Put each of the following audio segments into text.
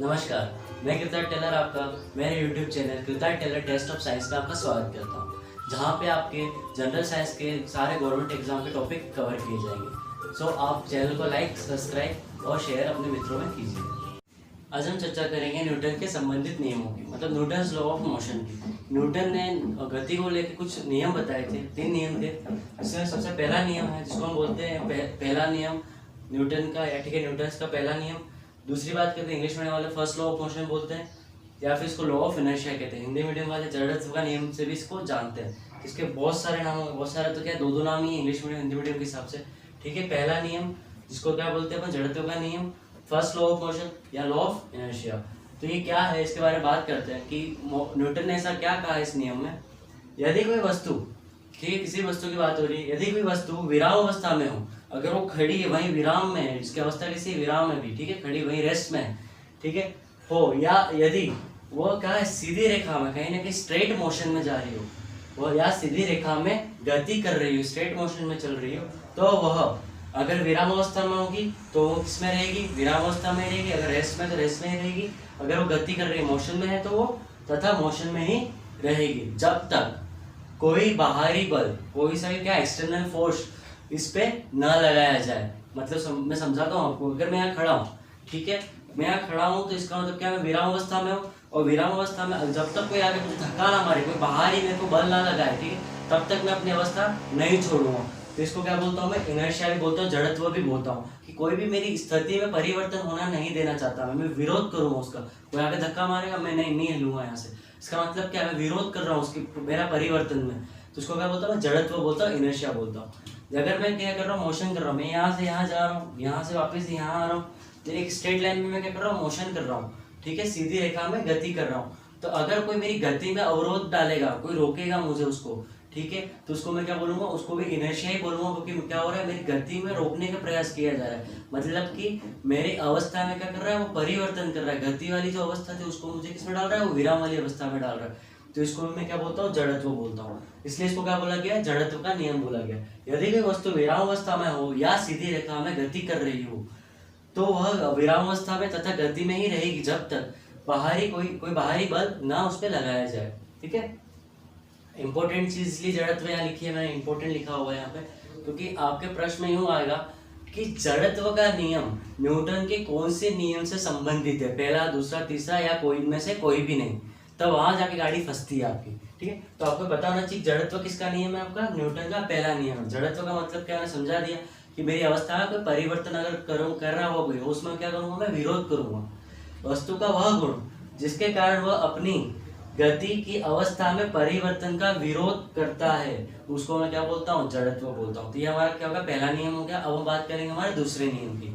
नमस्कार, मैं कृतार्थ टेलर आपका मेरे YouTube चैनल कृतार्थ टेलर टेस्ट ऑफ साइंस में आपका स्वागत करता हूँ, जहाँ पे आपके जनरल साइंस के सारे गवर्नमेंट एग्जाम के टॉपिक कवर किए जाएंगे। सो आप चैनल को लाइक, सब्सक्राइब और शेयर अपने मित्रों में कीजिए। आज हम चर्चा करेंगे न्यूटन के संबंधित नियमों की, मतलब न्यूटन्स लॉ ऑफ मोशन की। न्यूटन ने गति को लेकर कुछ नियम बताए थे, 3 नियम थे। इसमें सबसे पहला नियम है जिसको हम बोलते हैं पहला नियम न्यूटन का, या ठीक है न्यूटन्स का पहला नियम। दूसरी बात करते हैं इंग्लिश मीडियम वाले फर्स्ट लॉ ऑफ मोशन बोलते हैं, या फिर इसको लॉ ऑफ इनर्शिया कहते हैं। हिंदी मीडियम वाले जड़त्व का नियम से भी इसको जानते हैं। इसके बहुत सारे नाम होंगे, बहुत सारे तो क्या दो नाम ही इंग्लिश मीडियम हिंदी मीडियम के हिसाब से। ठीक है, पहला नियम जिसको क्या बोलते हैं अपन, जड़त्व का नियम, फर्स्ट लॉ ऑफ मोशन या लॉ ऑफ इनर्शिया। तो ये क्या है, इसके बारे में बात करते हैं कि न्यूटन ने ऐसा क्या कहा इस नियम में। यदि कोई वस्तु, ठीक है किसी वस्तु की बात हो रही है, यदि कोई वस्तु विराम अवस्था में हो, अगर वो खड़ी है वहीं विराम में है, इसकी अवस्था कैसी विराम में भी, ठीक है खड़ी वहीं रेस्ट में है, ठीक है हो, या यदि वो क्या है सीधी रेखा में कहीं ना कहीं स्ट्रेट मोशन में जा रही हो, वो या सीधी रेखा में गति कर रही हो, स्ट्रेट मोशन में चल रही हो, तो वह अगर विराम अवस्था में होगी तो वो किस में रहेगी, विराम अवस्था में रहेगी। अगर रेस्ट में तो रेस्ट में ही रहेगी। अगर वो गति कर रही है मोशन में है तो वो तथा मोशन में ही रहेगी, जब तक कोई बाहरी बल, कोई सा भी क्या एक्सटर्नल फोर्स इस पे न लगाया जाए। मतलब मैं समझाता हूँ आपको। अगर मैं यहाँ खड़ा हूँ, ठीक है मैं यहाँ खड़ा हूँ, तो इसका मतलब क्या, मैं विराम अवस्था में हूँ, और विराम अवस्था में जब तक कोई आगे कुछ धक्का ना मारे, कोई बाहरी मेरे को बल ना लगाए, ठीक है तब तक मैं अपनी अवस्था नहीं छोड़ूंगा। तो इसको क्या बोलता हूँ मैं, इनर्शिया भी बोलता हूँ, जड़त्व भी बोलता हूँ, कि कोई भी मेरी स्थिति में परिवर्तन होना नहीं देना चाहता मैं विरोध करूँगा उसका। कोई आगे धक्का मारेगा, मैं नहीं हिलूंगा यहाँ से। इसका मतलब क्या, मैं विरोध कर रहा हूँ उसकी, मेरा परिवर्तन में। तो उसको क्या बोलता हूँ मैं, जड़त्व बोलता हूँ, इनर्शिया बोलता हूँ। अगर मैं क्या कर रहा हूँ, मोशन कर रहा हूँ, मैं यहाँ से यहाँ जा रहा हूँ, यहाँ से वापस यहाँ आ रहा हूँ, तो एक स्ट्रेट लाइन में मैं क्या कर रहा हूँ, मोशन कर रहा हूँ, ठीक है सीधी रेखा में गति कर रहा हूँ। तो अगर कोई मेरी गति में अवरोध डालेगा, कोई रोकेगा मुझे उसको, ठीक है तो उसको मैं क्या बोलूंगा, उसको भी इनर्शिया ही बोलूंगा, क्योंकि क्या हो रहा है, मेरी गति में रोकने का प्रयास किया जा रहा है। मतलब कि मेरी अवस्था में क्या कर रहा है, वो परिवर्तन कर रहा है। गति वाली जो अवस्था थी उसको मुझे किसमें डाल रहा है, वो विराम वाली अवस्था में डाल रहा है। तो इसको मैं क्या बोलता हूँ, जड़त्व बोलता हूँ। इसलिए इसको क्या बोला गया, जड़त्व का नियम बोला गया। यदि कोई वस्तु विराम अवस्था में हो या सीधी रेखा में गति कर रही हो, तो वह विराम अवस्था में तथा गति में ही रहेगी जब तक बाहरी कोई बाहरी बल ना उस पर लगाया जाए। ठीक है, इंपॉर्टेंट चीज इसलिए जड़त्व यहाँ लिखी है, मैंने इंपॉर्टेंट लिखा हुआ है यहाँ पे, क्योंकि आपके प्रश्न में यूं आएगा कि जड़त्व का नियम न्यूटन के कौन से नियम से संबंधित है, पहला, दूसरा, तीसरा, या कोई इनमें से कोई भी नहीं। तब वहां जाके गाड़ी फंसती है आपकी। ठीक है, तो आपको पता होना चाहिए जड़त्व किसका नियम है, आपका न्यूटन का पहला नियम है। जड़त्व का मतलब क्या, मैंने समझा दिया कि मेरी अवस्था में कोई परिवर्तन अगर कर रहा हो कोई, उसमें क्या करूंगा मैं, विरोध करूंगा। वस्तु का वह गुण जिसके कारण वह अपनी गति की अवस्था में परिवर्तन का विरोध करता है, उसको मैं क्या बोलता हूँ, जड़त्व बोलता हूँ। तो ये हमारा क्या होगा, पहला नियम हो गया। अब हम बात करेंगे हमारे दूसरे नियम की।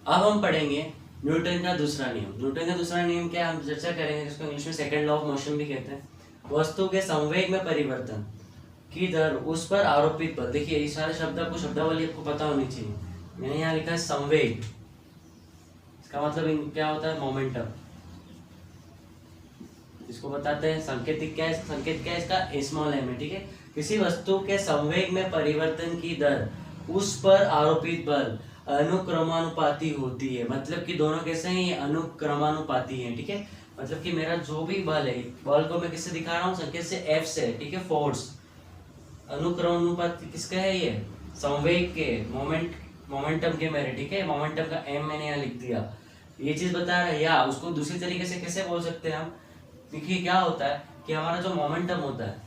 अब हम पढ़ेंगे न्यूटन का दूसरा नियम। न्यूटन का दूसरा नियम क्या है, हम चर्चा करेंगे, जिसको इंग्लिश में सेकंड लॉ ऑफ मोशन भी कहते हैं। वस्तु के संवेग में परिवर्तन की दर उस पर आरोपित बल। देखिए ये सारे शब्द आपको शब्दावली आपको पता होनी चाहिए। मैंने यहाँ लिखा है संवेग, इसका मतलब क्या होता है, मोमेंटम, इसको बताते हैं। संकेतिक क्या है, संकेत क्या है इसका, स्मॉल एम है। ठीक है, किसी वस्तु के संवेग में परिवर्तन की दर उस पर आरोपित बल अनुक्रमानुपाती होती है। मतलब कि दोनों कैसे हैं, ये अनुक्रमानुपाती हैं। ठीक है, मतलब कि मेरा जो भी बल है, बल को मैं किससे दिखा रहा हूँ, संकेत से एफ से। ठीक है, फोर्स अनुक्रमानुपाती किसका है, ये संवेग के, मोमेंटम के मेरे। ठीक है, मोमेंटम का एम मैंने यहाँ लिख दिया, ये चीज बता रहा है। या उसको दूसरी तरीके से कैसे बोल सकते हैं हम, देखिए क्या होता है कि हमारा जो मोमेंटम होता है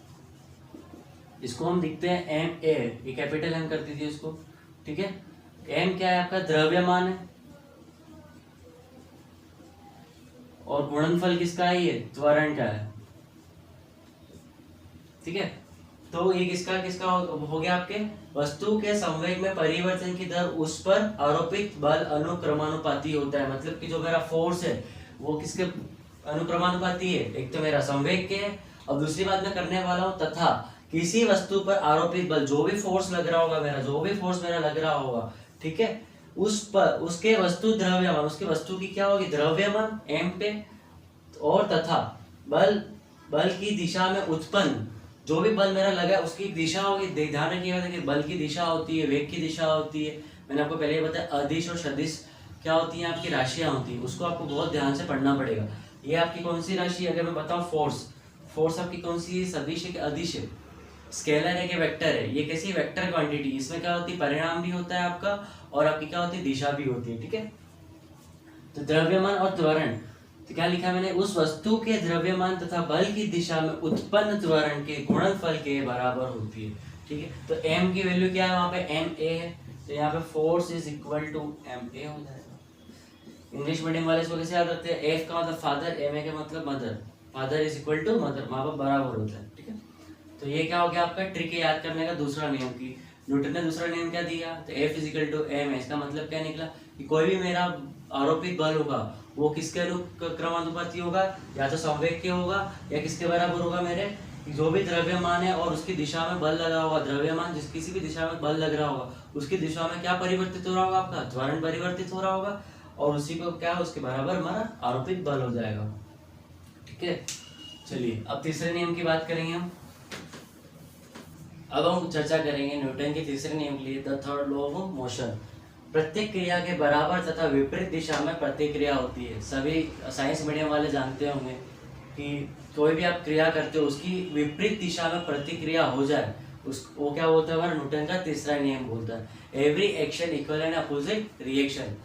इसको हम लिखते हैं एम ए, ये कैपिटल एम कर दीजिए इसको। ठीक है, एम क्या है आपका, द्रव्यमान है, और गुणनफल किसका है, ये त्वरण का है। ठीक है, तो ये किसका हो गया, आपके वस्तु के संवेग में परिवर्तन की दर उस पर आरोपित बल अनुक्रमानुपाती होता है। मतलब कि जो मेरा फोर्स है वो किसके अनुक्रमानुपाती है, एक तो मेरा संवेग के है, और दूसरी बात मैं करने वाला हूँ तथा किसी वस्तु पर आरोपित बल, जो भी फोर्स लग रहा होगा मेरा, जो भी फोर्स मेरा लग रहा होगा, ठीक है उस पर उसके वस्तु द्रव्यमान, उसके वस्तु की क्या होगी, द्रव्यमान एम पे, और तथा बल की दिशा में उत्पन्न जो भी बल मेरा लगा उसकी दिशा होगी। ध्यान रखिएगा, देखिए बल की दिशा होती है, वेग की दिशा होती है। मैंने आपको पहले ही बताया अदिश और सदिश क्या होती हैं आपकी राशियाँ होती हैं, उसको आपको बहुत ध्यान से पढ़ना पड़ेगा। ये आपकी कौन सी राशि, अगर मैं बताऊँ फोर्स आपकी कौन सी है, सदिश है कि अदिश है, स्केलर है कि वेक्टर है, ये कैसी वेक्टर क्वांटिटी, इसमें क्या होती है परिणाम भी होता है आपका और आपकी क्या होती है दिशा भी होती है। ठीक है, तो द्रव्यमान और त्वरण, तो क्या लिखा मैंने, उस वस्तु के द्रव्यमान तथा बल की दिशा में उत्पन्न त्वरण के गुणनफल के बराबर होती है। ठीक है, तो m की वैल्यू क्या है वहां पे ma है, तो यहाँ पे force is equal to ma हो जाएगा। इंग्लिश मीडियम वाले इसको कैसे याद रखते हैं, f का मतलब फादर, ma का मतलब mother, father is equal to mother, माँ बाप बराबर होता है। ठीक है, तो ये क्या हो गया आपका ट्रिक याद करने का दूसरा नियम की। न्यूटन ने दूसरा नियम क्या दिया, तो F is equal to m है, इसका मतलब क्या निकला कि कोई भी मेरा आरोपित बल होगा वो किसके क्रमानुपाती होगा, या तो संवेग के होगा या किसके बराबर होगा, मेरे जो भी द्रव्यमान है और उसकी दिशा में बल लगा होगा, द्रव्यमान जिस किसी भी दिशा में बल लग रहा होगा उसकी दिशा में क्या परिवर्तित हो रहा होगा, आपका त्वरण परिवर्तित हो रहा होगा और उसी को क्या उसके बराबर हमारा आरोपित बल हो जाएगा। ठीक है, चलिए अब तीसरे नियम की बात करेंगे हम। अब हम चर्चा करेंगे न्यूटन के तीसरे नियम के लिए, the third law of motion. प्रत्येक क्रिया के बराबर तथा विपरीत दिशा में प्रतिक्रिया होती है। सभी साइंस मीडियम वाले जानते होंगे कि कोई भी आप क्रिया करते हो उसकी विपरीत दिशा में प्रतिक्रिया हो जाए उस वो क्या बोलता है, हमारा न्यूटन का तीसरा नियम बोलता है, every action equal and opposite reaction.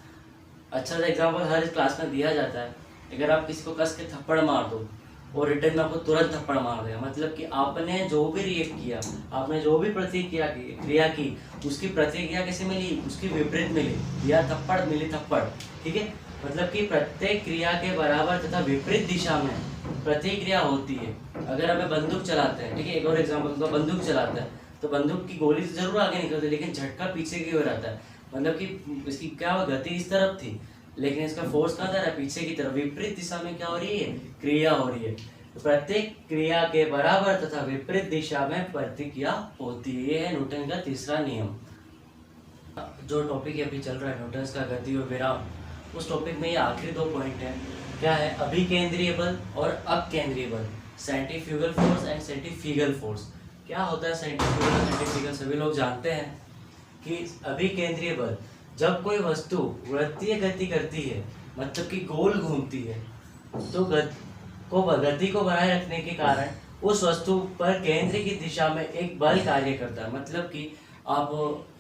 अच्छा सा एग्जाम्पल हर क्लास में दिया जाता है, अगर आप किसी को कस के थप्पड़ मार दो और रिटर्न में आपको तुरंत थप्पड़ मार देगा, मतलब कि आपने जो भी रिएक्ट किया, आपने जो भी प्रतिक्रिया की क्रिया की, उसकी प्रतिक्रिया कैसे मिली, उसकी विपरीत मिली, या थप्पड़ मिली थप्पड़। ठीक है, मतलब कि प्रत्येक क्रिया के बराबर तथा विपरीत दिशा में प्रतिक्रिया होती है। अगर हमें बंदूक चलाते हैं, ठीक है, एक और एग्जाम्पल, तो बंदूक चलाता है तो बंदूक की गोली तो जरूर आगे निकलती है लेकिन झटका पीछे की ओर आता है, मतलब कि इसकी क्या गति इस तरफ थी लेकिन इसका फोर्स कहाँ जा रहा है, पीछे की तरफ, विपरीत दिशा में क्या हो रही है, क्रिया हो रही है। तो प्रत्येक क्रिया के बराबर तथा विपरीत दिशा में प्रतिक्रिया होती है, ये है न्यूटन का तीसरा नियम। जो टॉपिक अभी चल रहा है न्यूटन का गति और विराम, उस टॉपिक में ये आखिरी दो पॉइंट है, क्या है, अभिकेंद्रीय बल और अपकेंद्रीय बल, centrifugal force and centrifugal force. क्या होता है सेंट्रीफ्यूगल और सेंट्रीफ्यूगल, सभी लोग जानते हैं कि अभिकेंद्रीय बल, जब कोई वस्तु वृत्तीय गति करती है मतलब कि गोल घूमती है, तो गति को बनाए रखने के कारण उस वस्तु पर केंद्र की दिशा में एक बल कार्य करता है। मतलब कि आप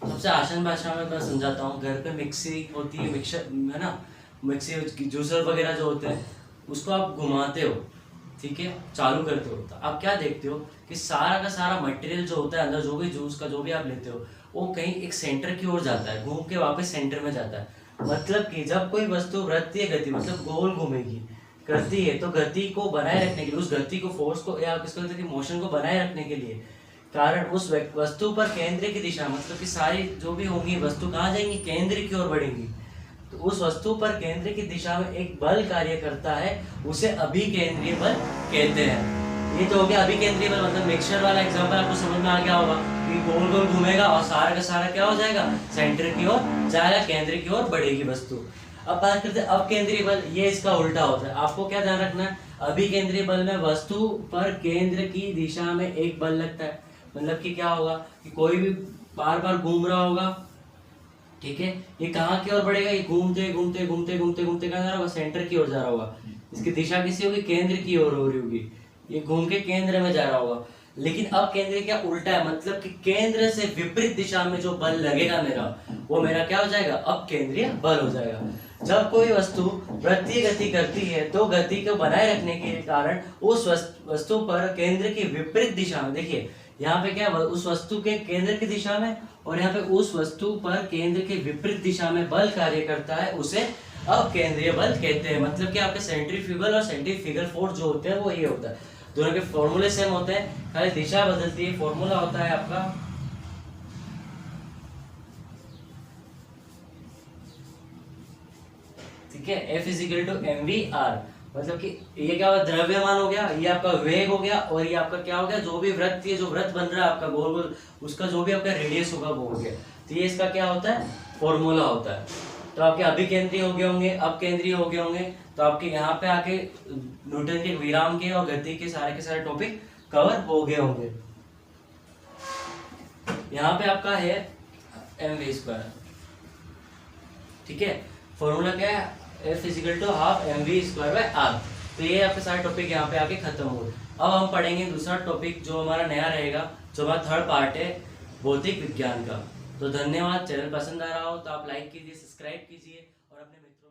सबसे आसान भाषा में मैं समझाता हूँ, घर पे मिक्सी होती है, मिक्सर है ना, मिक्सी जूसर वगैरह जो होते हैं उसको आप घुमाते हो, ठीक है, चालू करते हो, तो आप क्या देखते हो कि सारा का सारा मटेरियल जो होता है अंदर, जो भी जूस का जो भी आप लेते हो, वो कहीं एक सेंटर की ओर जाता है, घूम के वापस सेंटर में जाता है। मतलब कि जब कोई वस्तु वृत्तीय गति मतलब गोल घूमेगी करती है, तो गति को बनाए रखने के लिए, उस गति को, फोर्स को या किसको कहते हैं, मोशन को बनाए रखने के लिए कारण उस वस्तु पर केंद्र की दिशा, मतलब कि सारी जो भी होंगी वस्तु कहाँ जाएंगी, केंद्र की ओर बढ़ेंगी, तो उस वस्तु पर केंद्र की दिशा में एक बल कार्य करता है, उसे अभिकेंद्रीय बल कहते हैं। ये तो हो गया अभिकेंद्रीय बल, मतलब मिक्सचर वाला एग्जांपल आपको समझ में आ गया होगा कि गोल गोल घूमेगा और सारा का सारा क्या हो जाएगा, सेंटर की ओर जाएगा, केंद्र की ओर बढ़ेगी वस्तु। अब बात करते हैं अपकेंद्रीय बल, ये इसका उल्टा होता है। आपको क्या ध्यान रखना है, अभिकेंद्रीय बल में वस्तु पर केंद्र की दिशा में एक बल लगता है, मतलब कि क्या होगा कि कोई भी बार बार घूम रहा होगा, ठीक है, ये कहाँ की ओर बढ़ेगा, ये घूमते घूमते घूमते घूमते घूमते कहाँ जा रहा होगा, सेंटर की ओर जा रहा होगा, इसकी दिशा किसी होगी, केंद्र की ओर हो रही होगी, ये घूम के केंद्र में जा रहा होगा। लेकिन अब केंद्र क्या उल्टा है, मतलब कि केंद्र से विपरीत दिशा में जो बल लगेगा मेरा, वो मेरा क्या हो जाएगा, अब केंद्रीय बल हो जाएगा। जब कोई वस्तु वृत्तीय गति करती है तो गति को बनाए रखने के कारण उस वस्तु पर केंद्र की विपरीत दिशा में, देखिए यहाँ पे क्या, उस वस्तु के केंद्र की दिशा में और यहाँ पे उस वस्तु पर केंद्र के विपरीत दिशा में बल कार्य करता है, उसे अपकेंद्रीय बल कहते हैं। मतलब कि आपके सेंट्रीफ्यूगल और सेंट्रीफ्यूगल फोर्स जो होते हैं वो ये होता है, दोनों के फॉर्मूले सेम होते हैं, खाली दिशा बदलती है। फॉर्मूला होता है आपका ठीक है, F इजिकल टू mv/r, मतलब कि ये क्या होगा, द्रव्यमान हो गया, ये आपका वेग हो गया, और ये आपका क्या हो गया, जो भी वृत्त, ये जो वृत्त बन रहा है आपका गोल गोल, उसका जो भी आपका रेडियस होगा वो हो गया। तो ये इसका क्या होता है, फॉर्मूला होता है। तो आपके अभिकेंद्रीय हो गए होंगे, अपकेंद्रीय हो गए होंगे, तो आपके यहाँ पे आके न्यूटन के विराम के और गति के सारे टॉपिक कवर हो गए होंगे। यहाँ पे आपका है mv², ठीक है। फॉर्मूला क्या है, F is equal to half mv²/r। तो ये आपके सारे टॉपिक यहाँ पे आके खत्म हो गए। अब हम पढ़ेंगे दूसरा टॉपिक जो हमारा नया रहेगा, जो हमारा थर्ड पार्ट है भौतिक विज्ञान का। तो धन्यवाद। चैनल पसंद आ रहा हो तो आप लाइक कीजिए, सब्सक्राइब कीजिए और अपने मित्रों